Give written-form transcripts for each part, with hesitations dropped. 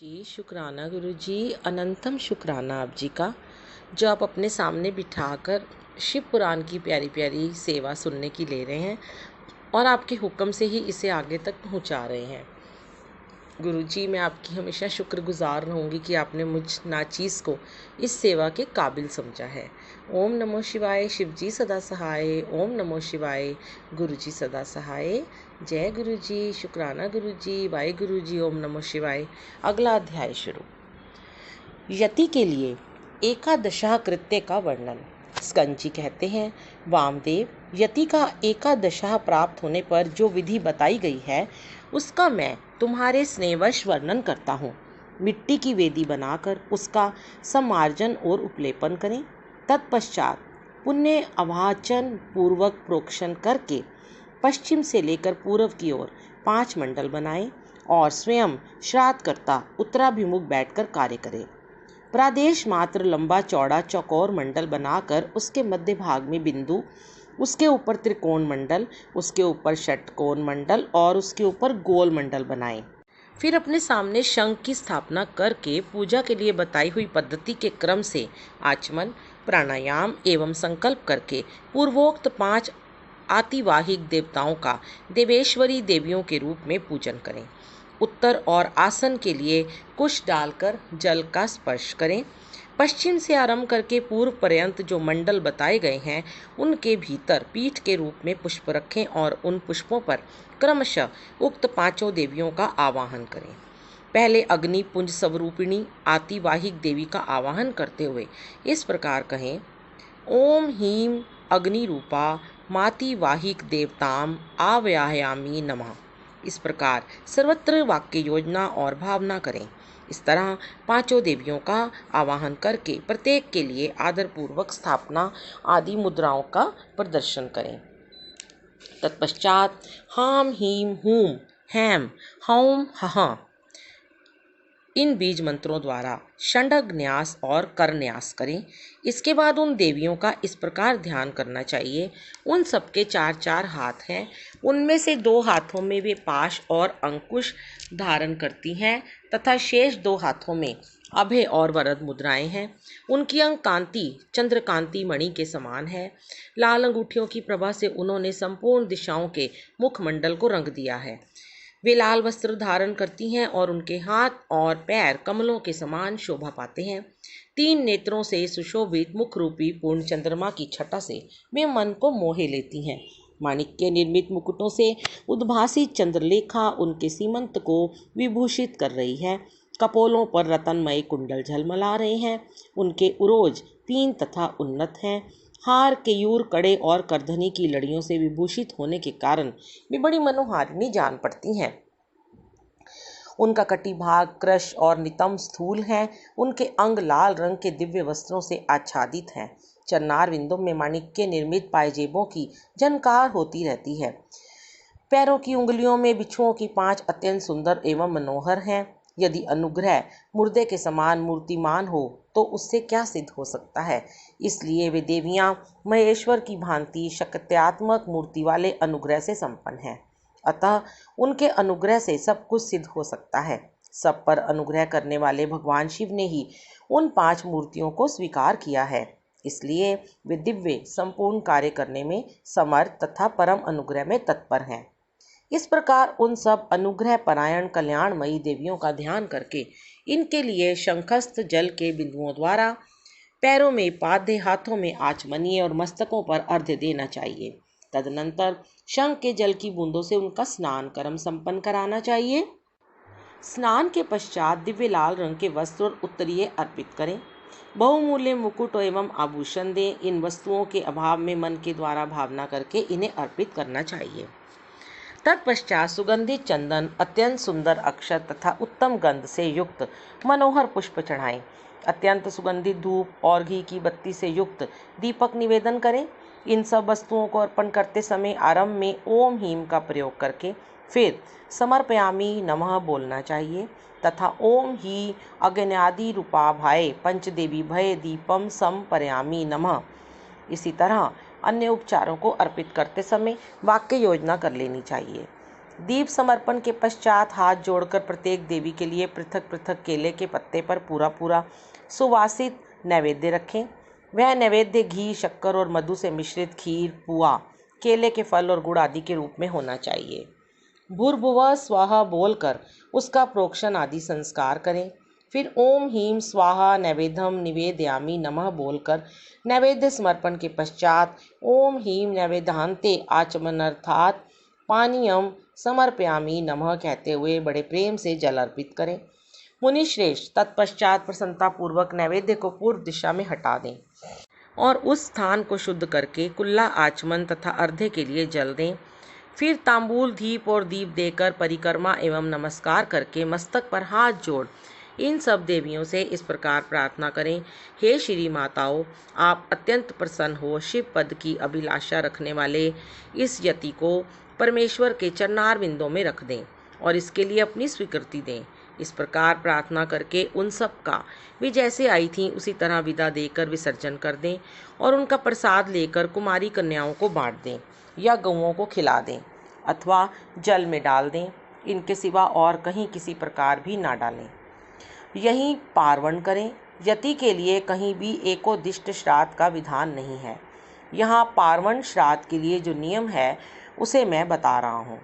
जी शुक्राना गुरु जी, अनंतम शुक्राना आप जी का, जो आप अपने सामने बिठाकर शिव पुराण की प्यारी प्यारी सेवा सुनने की ले रहे हैं और आपके हुक्म से ही इसे आगे तक पहुंचा रहे हैं। गुरु जी, मैं आपकी हमेशा शुक्रगुजार रहूँगी कि आपने मुझ नाचीज़ को इस सेवा के काबिल समझा है। ओम नमो शिवाय, शिव जी सदा सहाय। ओम नमो शिवाय, गुरु जी सदा सहाय। जय गुरु जी, शुक्राना गुरु जी, वाहे गुरु जी, ओम नमो शिवाय। अगला अध्याय शुरू। यति के लिए एकादशा कृत्य का वर्णन। स्कंद जी कहते हैं, वामदेव, यति का एकादशा प्राप्त होने पर जो विधि बताई गई है उसका मैं तुम्हारे स्नेहवश वर्णन करता हूँ। मिट्टी की वेदी बनाकर उसका समार्जन और उपलेपन करें। तत्पश्चात पुण्य अवाचन पूर्वक प्रोक्षण करके पश्चिम से लेकर पूर्व की ओर 5 मंडल बनाएं और स्वयं श्राद्धकर्ता उत्तराभिमुख बैठकर कार्य करें। प्रादेश मात्र लंबा चौड़ा चौकोर मंडल बनाकर उसके मध्य भाग में बिंदु, उसके ऊपर त्रिकोण मंडल, उसके ऊपर षटकोण मंडल और उसके ऊपर गोल मंडल बनाएं। फिर अपने सामने शंख की स्थापना करके पूजा के लिए बताई हुई पद्धति के क्रम से आचमन, प्राणायाम एवं संकल्प करके पूर्वोक्त 5 आतिवाहिक देवताओं का देवेश्वरी देवियों के रूप में पूजन करें। उत्तर और आसन के लिए कुश डालकर जल का स्पर्श करें। पश्चिम से आरंभ करके पूर्व पर्यंत जो मंडल बताए गए हैं उनके भीतर पीठ के रूप में पुष्प रखें और उन पुष्पों पर क्रमशः उक्त 5 देवियों का आवाहन करें। पहले अग्नि पुंज स्वरूपिणी आतिवाहिक देवी का आवाहन करते हुए इस प्रकार कहें, ओम हीम अग्नि रूपा मातिवाहिक देवताम आव्यायामी नमः। इस प्रकार सर्वत्र वाक्य योजना और भावना करें। इस तरह 5 देवियों का आवाहन करके प्रत्येक के लिए आदरपूर्वक स्थापना आदि मुद्राओं का प्रदर्शन करें। तत्पश्चात हाम हीम हूम हैम हौम हः इन बीज मंत्रों द्वारा षंडग न्यास और कर न्यास करें। इसके बाद उन देवियों का इस प्रकार ध्यान करना चाहिए, उन सबके 4-4 हाथ हैं, उनमें से 2 हाथों में वे पाश और अंकुश धारण करती हैं तथा शेष 2 हाथों में अभय और वरद मुद्राएं हैं। उनकी अंग कांति चंद्रकांति मणि के समान है। लाल अंगूठियों की प्रभा से उन्होंने संपूर्ण दिशाओं के मुखमंडल को रंग दिया है। वे लाल वस्त्र धारण करती हैं और उनके हाथ और पैर कमलों के समान शोभा पाते हैं। 3 नेत्रों से सुशोभित मुख रूपी पूर्ण चंद्रमा की छटा से वे मन को मोहे लेती हैं। माणिक्य निर्मित मुकुटों से उद्भासी चंद्रलेखा उनके सीमंत को विभूषित कर रही है। कपोलों पर रतनमय कुंडल झलमला रहे हैं। उनके उरोज 3 तथा उन्नत हैं। हार, केयूर, कड़े और करधनी की लड़ियों से विभूषित होने के कारण वे बड़ी मनोहारिणी जान पड़ती हैं। उनका कटिभाग कृश और नितंब स्थूल है। उनके अंग लाल रंग के दिव्य वस्त्रों से आच्छादित हैं। चरनार विंदों में माणिक्य निर्मित पायजेबों की झनकार होती रहती है। पैरों की उंगलियों में बिच्छुओं की 5 अत्यंत सुंदर एवं मनोहर हैं। यदि अनुग्रह मुर्दे के समान मूर्तिमान हो तो उससे क्या सिद्ध हो सकता है। इसलिए वे देवियां महेश्वर की भांति शक्त्यात्मक मूर्ति वाले अनुग्रह से संपन्न हैं। अतः उनके अनुग्रह से सब कुछ सिद्ध हो सकता है। सब पर अनुग्रह करने वाले भगवान शिव ने ही उन 5 मूर्तियों को स्वीकार किया है। इसलिए वे दिव्य संपूर्ण कार्य करने में समर्थ तथा परम अनुग्रह में तत्पर हैं। इस प्रकार उन सब अनुग्रह परायण कल्याणमयी देवियों का ध्यान करके इनके लिए शंखस्थ जल के बिंदुओं द्वारा पैरों में पाद्य, हाथों में आचमनीय और मस्तकों पर अर्घ्य देना चाहिए। तदनंतर शंख के जल की बूंदों से उनका स्नान कर्म संपन्न कराना चाहिए। स्नान के पश्चात दिव्य लाल रंग के वस्त्र और उत्तरीय अर्पित करें। बहुमूल्य मुकुट एवं आभूषण दें। इन वस्तुओं के अभाव में मन के द्वारा भावना करके इन्हें अर्पित करना चाहिए। तत्पश्चात सुगंधित चंदन, अत्यंत सुंदर अक्षत तथा उत्तम गंध से युक्त मनोहर पुष्प चढ़ाएं। अत्यंत सुगंधित धूप और घी की बत्ती से युक्त दीपक निवेदन करें। इन सब वस्तुओं को अर्पण करते समय आरंभ में ओम हीम का प्रयोग करके फिर समर्पयामी नमः बोलना चाहिए तथा ओम ही अग्न्यादि रूपाभाय पंचदेवी भय दीपम समर्पयामी नमः। इसी तरह अन्य उपचारों को अर्पित करते समय वाक्य योजना कर लेनी चाहिए। दीप समर्पण के पश्चात हाथ जोड़कर प्रत्येक देवी के लिए पृथक पृथक केले के पत्ते पर पूरा पूरा सुवासित नैवेद्य रखें। वह नैवेद्य घी, शक्कर और मधु से मिश्रित खीर, पुआ, केले के फल और गुड़ आदि के रूप में होना चाहिए। भूर्भुवः स्वाहा बोलकर उसका प्रोक्षण आदि संस्कार करें। फिर ओम ह्रीं स्वाहा नैवेद्यम निवेदयामि नमः बोलकर नैवेद्य समर्पण के पश्चात ओम ह्रीं नैवेद्यान्ते आचमनार्थात् पानीयम समर्पयामि नमः कहते हुए बड़े प्रेम से जल अर्पित करें। मुनि श्रेष्ठ तत्पश्चात प्रसन्नतापूर्वक नैवेद्य को पूर्व दिशा में हटा दें और उस स्थान को शुद्ध करके कुल्ला आचमन तथा अर्घ्य के लिए जल दें। फिर तांबूल, दीप और दीप देकर परिक्रमा एवं नमस्कार करके मस्तक पर हाथ जोड़ इन सब देवियों से इस प्रकार प्रार्थना करें, हे श्री माताओं, आप अत्यंत प्रसन्न हो शिव पद की अभिलाषा रखने वाले इस यति को परमेश्वर के चरणार बिंदों में रख दें और इसके लिए अपनी स्वीकृति दें। इस प्रकार प्रार्थना करके उन सब का वे जैसे आई थीं उसी तरह विदा देकर विसर्जन कर दें और उनका प्रसाद लेकर कुमारी कन्याओं को बांट दें या गौओं को खिला दें अथवा जल में डाल दें। इनके सिवा और कहीं किसी प्रकार भी ना डालें। यहीं पार्वण करें। यति के लिए कहीं भी एकोदिष्ट श्राद्ध का विधान नहीं है। यहाँ पार्वण श्राद्ध के लिए जो नियम है उसे मैं बता रहा हूँ।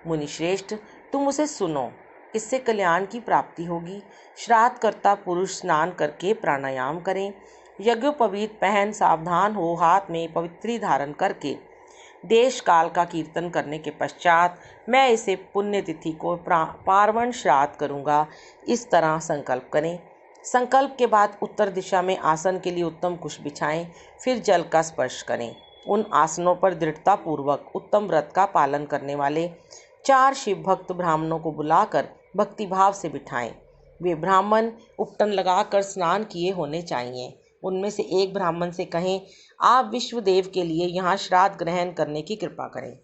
मुनिश्रेष्ठ, तुम उसे सुनो, इससे कल्याण की प्राप्ति होगी। श्राद्धकर्ता पुरुष स्नान करके प्राणायाम करें, यज्ञोपवीत पहन सावधान हो हाथ में पवित्री धारण करके देश काल का कीर्तन करने के पश्चात मैं इसे पुण्यतिथि को पार्वण श्राद्ध करूँगा, इस तरह संकल्प करें। संकल्प के बाद उत्तर दिशा में आसन के लिए उत्तम कुश बिछाएं, फिर जल का स्पर्श करें। उन आसनों पर दृढ़ता पूर्वक उत्तम व्रत का पालन करने वाले 4 शिव भक्त ब्राह्मणों को बुलाकर भक्तिभाव से बिठाएं। वे ब्राह्मण उपटन लगाकर स्नान किए होने चाहिए। उनमें से एक ब्राह्मण से कहें, आप विश्वदेव के लिए यहाँ श्राद्ध ग्रहण करने की कृपा करें।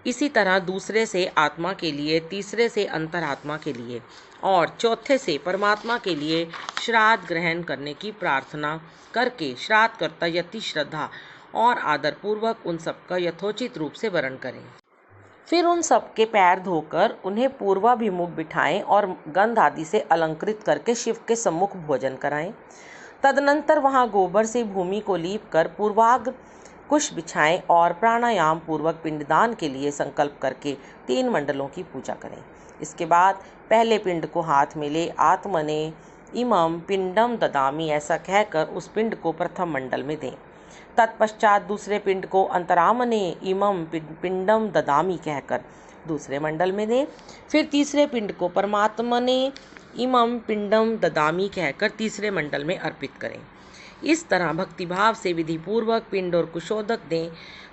इसी तरह दूसरे से आत्मा के लिए, तीसरे से अंतरात्मा के लिए और चौथे से परमात्मा के लिए श्राद्ध ग्रहण करने की प्रार्थना करके श्राद्धकर्ता यति श्रद्धा और आदर पूर्वक उन सबका यथोचित रूप से वरण करें। फिर उन सबके पैर धोकर उन्हें पूर्वाभिमुख बिठाएं और गंध आदि से अलंकृत करके शिव के सम्मुख भोजन कराएं। तदनंतर वहां गोबर से भूमि को लीप कर पूर्वाग्र कुश बिछाएं और प्राणायाम पूर्वक पिंडदान के लिए संकल्प करके 3 मंडलों की पूजा करें। इसके बाद पहले पिंड को हाथ में ले आत्मने इमं पिंडम ददामी ऐसा कहकर उस पिंड को प्रथम मंडल में दें। तत्पश्चात दूसरे पिंड को अंतरामने इमं पिंडम ददामी कहकर दूसरे मंडल में दें। फिर तीसरे पिंड को परमात्मने इमं पिंडम ददामी कहकर तीसरे मंडल में अर्पित करें। इस तरह भक्तिभाव से विधि पूर्वक पिंड और कुशोदक दें।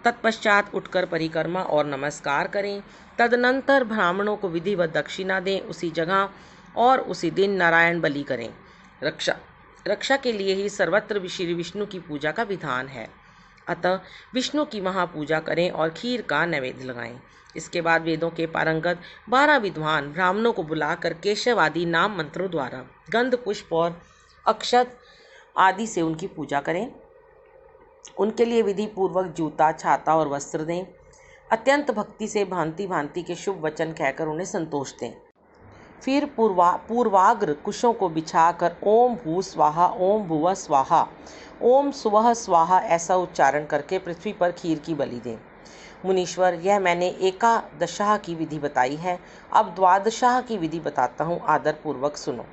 तत्पश्चात उठकर परिक्रमा और नमस्कार करें। तदनंतर ब्राह्मणों को विधिवत दक्षिणा दें। उसी जगह और उसी दिन नारायण बलि करें। रक्षा के लिए ही सर्वत्र श्री विष्णु की पूजा का विधान है। अतः विष्णु की महापूजा करें और खीर का नैवेद्य लगाएं। इसके बाद वेदों के पारंगत 12 विद्वान ब्राह्मणों को बुलाकर केशव आदि नाम मंत्रों द्वारा गंध, पुष्प और अक्षत आदि से उनकी पूजा करें। उनके लिए विधि पूर्वक जूता, छाता और वस्त्र दें। अत्यंत भक्ति से भांति भांति के शुभ वचन कहकर उन्हें संतोष दें। फिर पूर्वाग्र कुशों को बिछाकर ओम भू स्वाहा, ओम भुवः स्वाहा, ओम सुवः स्वाहा ऐसा उच्चारण करके पृथ्वी पर खीर की बलि दें। मुनीश्वर, यह मैंने एकादशाह की विधि बताई है। अब द्वादशाह की विधि बताता हूँ, आदर पूर्वक सुनो।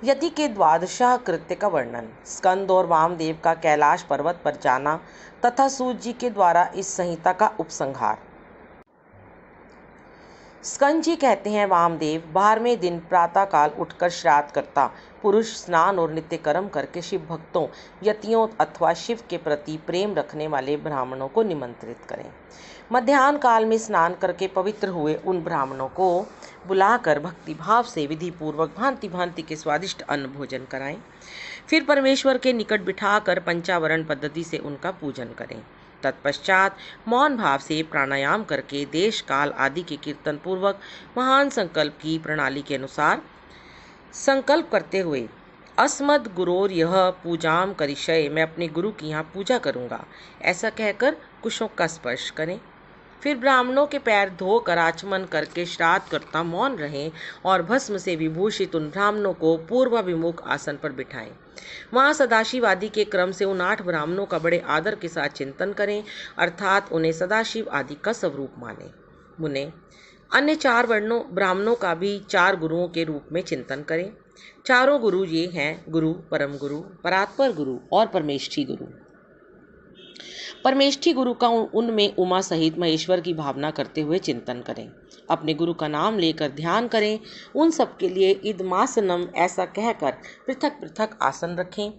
यति के द्वादशाह कृत्य का वर्णन। स्कंद और वामदेव का कैलाश पर्वत पर जाना तथा सूत जी के द्वारा इस संहिता का उपसंहार। स्कंद जी कहते हैं, वामदेव 12वें दिन प्रातःकाल उठकर श्राद्ध करता पुरुष स्नान और नित्य कर्म करके शिव भक्तों, यतियों अथवा शिव के प्रति प्रेम रखने वाले ब्राह्मणों को निमंत्रित करें। मध्याह्न काल में स्नान करके पवित्र हुए उन ब्राह्मणों को बुलाकर भक्तिभाव से विधि पूर्वक भांति भांति के स्वादिष्ट अन्न भोजन कराएं। फिर परमेश्वर के निकट बिठाकर पंचावरण पद्धति से उनका पूजन करें। तत्पश्चात मौन भाव से प्राणायाम करके देश काल आदि के कीर्तन पूर्वक महान संकल्प की प्रणाली के अनुसार संकल्प करते हुए अस्मद गुरोर यह पूजाम करिष्ये, मैं अपने गुरु की यहाँ पूजा करूँगा, ऐसा कहकर कुशों का स्पर्श करें। फिर ब्राह्मणों के पैर धोकर आचमन करके श्राद्ध करता मौन रहें और भस्म से विभूषित उन ब्राह्मणों को पूर्वाभिमुख आसन पर बिठाएं। वहाँ सदाशिव आदि के क्रम से उन 8 ब्राह्मणों का बड़े आदर के साथ चिंतन करें, अर्थात उन्हें सदाशिव आदि का स्वरूप माने। मुने अन्य 4 ब्राह्मणों का भी 4 गुरुओं के रूप में चिंतन करें। चारों गुरु ये हैं गुरु, परम गुरु, परात्पर गुरु और परमेष्ठी गुरु। परमेष्ठी गुरु का उनमें उमा सहित महेश्वर की भावना करते हुए चिंतन करें। अपने गुरु का नाम लेकर ध्यान करें। उन सब के लिए इदमासनम ऐसा कहकर पृथक पृथक आसन रखें।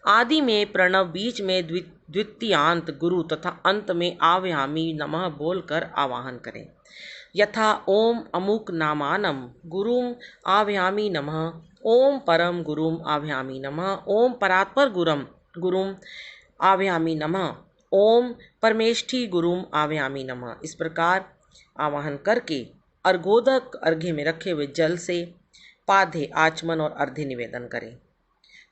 आदि में प्रणव, बीच में द्वितीयांत गुरु तथा अंत में आव्यामी नमः बोलकर आवाहन करें। यथा ओम अमुक नामानम गुरुम आव्यामी नमः, ओम परम गुरुम आव्यामी नमः, ओम परात्पर गुरुम आव्यामी नमः, ओम परमेष्ठी गुरुम आव्यामी नमः। इस प्रकार आवाहन करके अर्घोदक अर्घ्य में रखे हुए जल से पाद्य, आचमन और अर्घ्य निवेदन करें।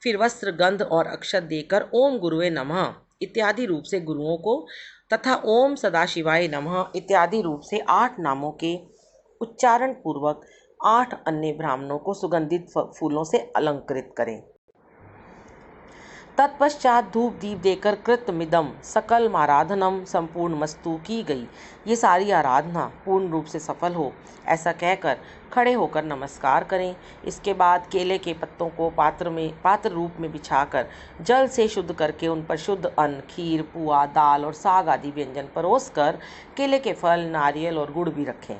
फिर वस्त्र, गंध और अक्षत देकर ओम गुरुवे नमः इत्यादि रूप से गुरुओं को तथा ओम सदाशिवाय नमः इत्यादि रूप से 8 नामों के उच्चारण पूर्वक 8 अन्य ब्राह्मणों को सुगंधित फूलों से अलंकृत करें। तत्पश्चात धूप दीप देकर कृतमिदम सकल आराधनम संपूर्ण मस्तु की गई। ये सारी आराधना पूर्ण रूप से सफल हो ऐसा कहकर खड़े होकर नमस्कार करें। इसके बाद केले के पत्तों को पात्र रूप में बिछाकर जल से शुद्ध करके उन पर शुद्ध अन्न, खीर, पुआ, दाल और साग आदि व्यंजन परोसकर केले के फल, नारियल और गुड़ भी रखें।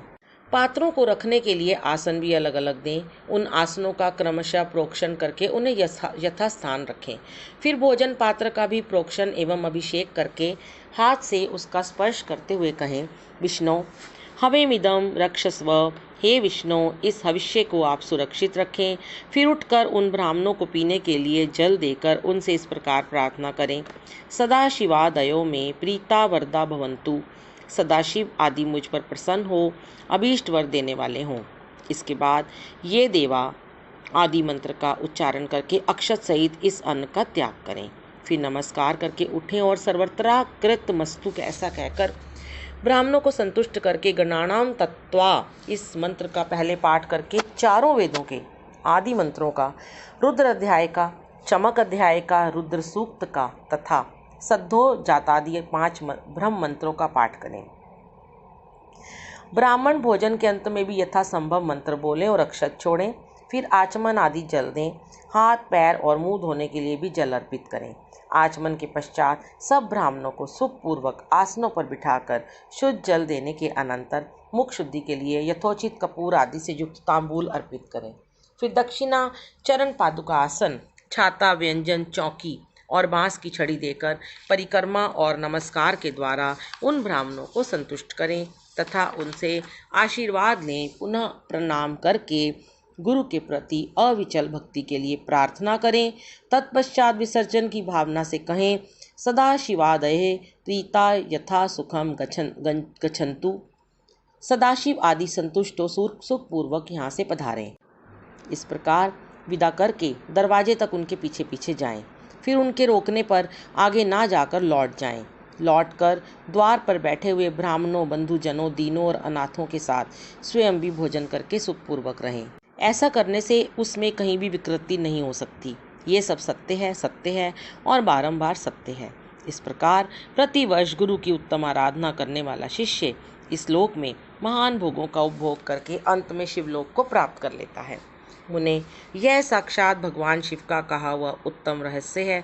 पात्रों को रखने के लिए आसन भी अलग अलग दें। उन आसनों का क्रमशः प्रोक्षण करके उन्हें यथास्थान रखें। फिर भोजन पात्र का भी प्रोक्षण एवं अभिषेक करके हाथ से उसका स्पर्श करते हुए कहें, विष्णु हवेमिदं रक्षस्व, हे विष्णु इस हविष्य को आप सुरक्षित रखें। फिर उठकर उन ब्राह्मणों को पीने के लिए जल देकर उनसे इस प्रकार प्रार्थना करें, सदाशिवादयो में प्रीता वरदा भवन्तु, सदाशिव आदि मुझ पर प्रसन्न हो, अभीष्ट वर देने वाले हों। इसके बाद ये देवा आदि मंत्र का उच्चारण करके अक्षत सहित इस अन्न का त्याग करें। फिर नमस्कार करके उठें और सर्वत्र कृत मस्तु ऐसा कहकर ब्राह्मणों को संतुष्ट करके गणानाम तत्वा इस मंत्र का पहले पाठ करके 4 वेदों के आदि मंत्रों का, रुद्र अध्याय का, चमक अध्याय का, रुद्र सूक्त का तथा सद्धो जातादि 5 ब्रह्म मंत्रों का पाठ करें। ब्राह्मण भोजन के अंत में भी यथासंभव मंत्र बोलें और अक्षत छोड़ें। फिर आचमन आदि जल दें। हाथ, पैर और मुंह धोने के लिए भी जल अर्पित करें। आचमन के पश्चात सब ब्राह्मणों को सुखपूर्वक आसनों पर बिठाकर शुद्ध जल देने के अनंतर मुख शुद्धि के लिए यथोचित कपूर आदि से युक्त तांबूल अर्पित करें। फिर दक्षिणा, चरण पादुका आसन, छाता, व्यंजन, चौकी और बांस की छड़ी देकर परिक्रमा और नमस्कार के द्वारा उन ब्राह्मणों को संतुष्ट करें तथा उनसे आशीर्वाद लें। पुनः प्रणाम करके गुरु के प्रति अविचल भक्ति के लिए प्रार्थना करें। तत्पश्चात विसर्जन की भावना से कहें, सदा शिवादये प्रीता यथा सुखम गच्छन्तु, सदाशिव आदि संतुष्ट हो सुखपूर्वक यहाँ से पधारें। इस प्रकार विदा करके दरवाजे तक उनके पीछे पीछे जाएं। फिर उनके रोकने पर आगे ना जाकर लौट जाएं। लौटकर द्वार पर बैठे हुए ब्राह्मणों, बंधुजनों, दीनों और अनाथों के साथ स्वयं भी भोजन करके सुखपूर्वक रहें। ऐसा करने से उसमें कहीं भी विकृति नहीं हो सकती। ये सब सत्य है और बारंबार सत्य है। इस प्रकार प्रतिवर्ष गुरु की उत्तम आराधना करने वाला शिष्य इस लोक में महान भोगों का उपभोग करके अंत में शिवलोक को प्राप्त कर लेता है। मुने, यह साक्षात भगवान शिव का कहा हुआ उत्तम रहस्य है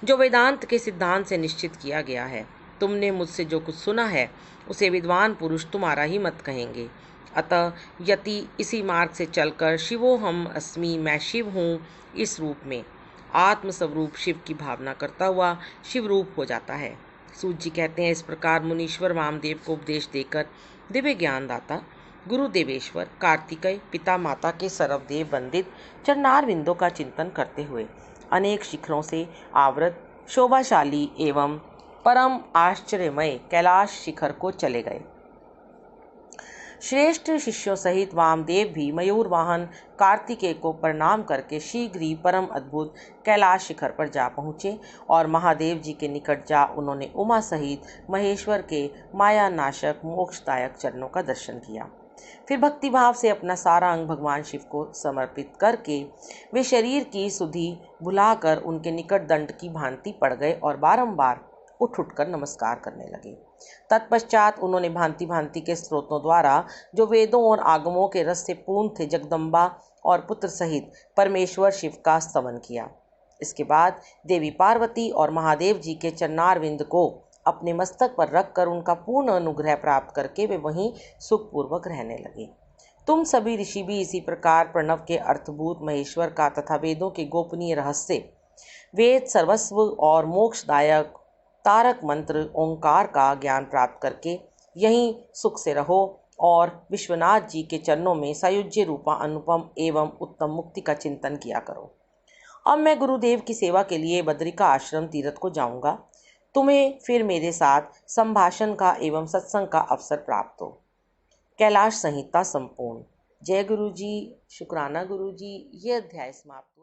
जो वेदांत के सिद्धांत से निश्चित किया गया है। तुमने मुझसे जो कुछ सुना है उसे विद्वान पुरुष तुम्हारा ही मत कहेंगे। अतः यति इसी मार्ग से चलकर शिवो हम अस्मि, मैं शिव हूँ, इस रूप में आत्मस्वरूप शिव की भावना करता हुआ शिव रूप हो जाता है। सूत जी कहते हैं, इस प्रकार मुनीश्वर वामदेव को उपदेश देकर दिव्य ज्ञान दाता गुरु देवेश्वर कार्तिकेय पिता माता के सर्वदेव वंदित चरणारविंदों का चिंतन करते हुए अनेक शिखरों से आवृत शोभाशाली एवं परम आश्चर्यमय कैलाश शिखर को चले गए। श्रेष्ठ शिष्यों सहित वामदेव भी मयूर वाहन कार्तिकेय को प्रणाम करके शीघ्र ही परम अद्भुत कैलाश शिखर पर जा पहुँचे और महादेव जी के निकट जा उन्होंने उमा सहित महेश्वर के माया नाशक मोक्षदायक चरणों का दर्शन किया। फिर भक्तिभाव से अपना सारा अंग भगवान शिव को समर्पित करके वे शरीर की सुधि भुलाकर उनके निकट दंड की भांति पड़ गए और बारंबार उठ उठकर नमस्कार करने लगे। तत्पश्चात उन्होंने भांति भांति के स्रोतों द्वारा जो वेदों और आगमों के रस से पूर्ण थे जगदम्बा और पुत्र सहित परमेश्वर शिव का स्तवन किया। इसके बाद देवी पार्वती और महादेव जी के चरणारविंद को अपने मस्तक पर रखकर उनका पूर्ण अनुग्रह प्राप्त करके वे वहीं सुखपूर्वक रहने लगे। तुम सभी ऋषि भी इसी प्रकार प्रणव के अर्थभूत महेश्वर का तथा वेदों के गोपनीय रहस्य, वेद सर्वस्व और मोक्षदायक तारक मंत्र ओंकार का ज्ञान प्राप्त करके यहीं सुख से रहो और विश्वनाथ जी के चरणों में सायुज्य रूपा अनुपम एवं उत्तम मुक्ति का चिंतन किया करो। अब मैं गुरुदेव की सेवा के लिए बद्रिका आश्रम तीर्थ को जाऊंगा। तुम्हें फिर मेरे साथ संभाषण का एवं सत्संग का अवसर प्राप्त हो। कैलाश संहिता संपूर्ण। जय गुरु जी, शुक्राना गुरु जी। ये अध्याय समाप्त हुआ।